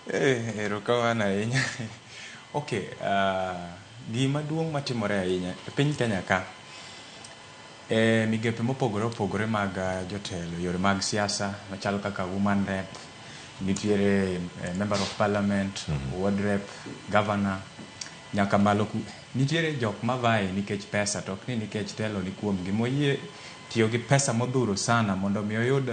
Erokamano ahinya. Okay, gima duong' matimore ahinya e piny Kenya ka, migepe mopogore opogore mag jotelo, yore mag siasa machalo kaka woman rep, nitiere member of parliament, ward rep, governor, nyaka malo nitiere jok mavae nikech pesa, to ok ni nikech telo ni kuom gimoyie tiyo gi pesa modhuro sana mondo mi oyud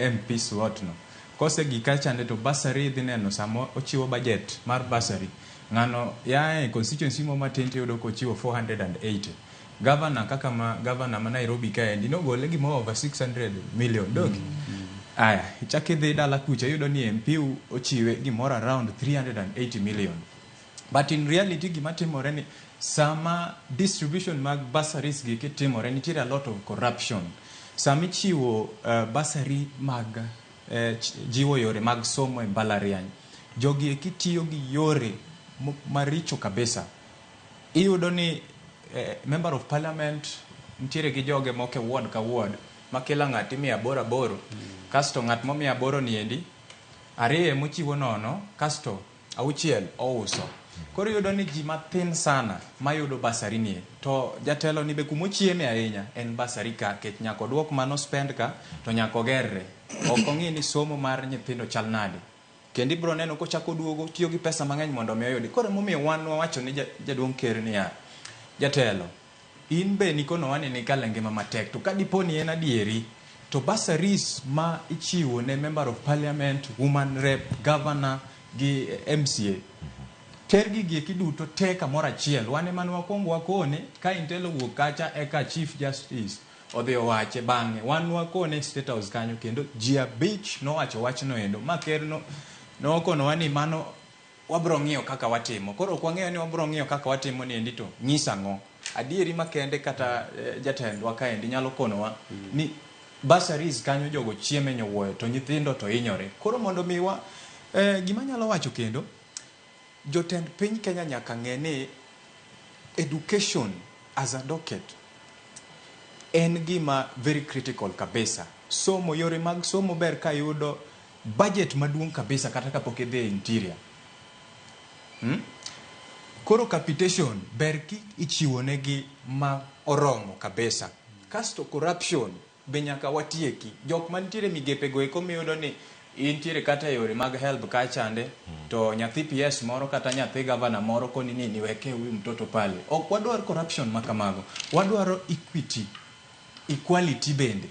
MP slot no. Kose gika chande to basari dhi neno samo ochiwo budget mar basari. Ngano ya constituency mo matin yudo ko chiwo 480. Governor kaka governor ma Nairobi ka endi no gole gimo over 600 million dogi. Aya, ichaki dhi dala kucha yudo ni MP ochiwe gimoro around 380 million. But in reality gima timore ni sama distribution mag bursaries gi kitimore nitiere a lot of corruption. Sami chiwo bursary mag jiwo yore mag somo e mbalariany. Jogi ekitiyo gi yore maricho kabisa. Iyudo ni member of parliament nitiere gi joge moke ward ka ward makela ng'ati 800 kasto ng'at mo 800 ni endi ariye mochiwo nono kasto auchiel ouso. Koro yudo ni ji mathin sana mayudo basari nie. To jatelo ni be kumochieme ahinya en basari ka kech nyako duok mano spend ka to nyako gerre. Ok ong'i ni somo mar nyithindo chal nade. Kendi bro neno ko chako duogo tiyo gi pesa mang'eny mondo mi oyudi. Koro momiyo wan wawacho ni jaduong' ker niya, jatelo in be nikono wani ni kale ngima matek to kadiponi en adieri to bursaries ma ichiwo ne member of parliament, woman rep, governor gi MCA tergi gi kiduto te kamoro achiel. Wane man wakwongo wakone ka intelo wuok kacha eka chief justice odhi owache bang'e wan wakone state house kanyo kendo ji abich nowacho wachno endo ma ker no kono wani mano wabro ng'iyo kaka watimo. Koro kwang'eyo ni wabro ng'iyo kaka watimo ni endi to nyisa ng'o adieri makende kata jatendwa ka endi nyalo konowa ni bursaries kanyo jogo chieme nyowuoyo to nyithindo to inyore. Koro mondo miwa gima nyalo wacho kendo jotend piny Kenya nyaka ng'e ni education as a docket en gima very critical kabisa. Somo yore mag somo ber ka yudo budget maduong' kabisa kata kapok idhi interior. Koro capitation ber ki ichiwo negi ma oromo kabisa. Kasto corruption be nyaka watieki. Jok mantiere migepe go eko miyudo ni intiere kata yore mag help ka chande to nyathi PS moro kata nyathi governor moro koni ni niweke huyu mtoto pale. Ok wadwar corruption makamago. Wadwaro equity, equality bende,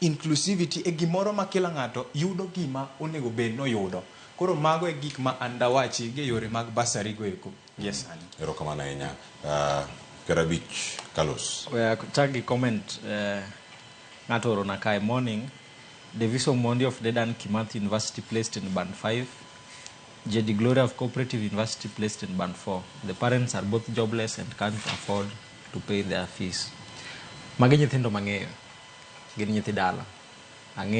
inclusivity e gimoro ma kila ng'ato yudo gima onego bed no yudo. Koro mago e gik ma andawachi ge yore mag bursary go eko. Yes, ani. Erokamano ahinya. Karabich Carlos. Tagi comment ng'ato oro na kai morning. Deviso Mondi of Dedan Kimathi University placed in band 5. JD Gloria of Cooperative University placed in band 4. The parents are both jobless and can't afford to pay their fees. Magi nyithindo mang'eyo. Gin nyithi dala.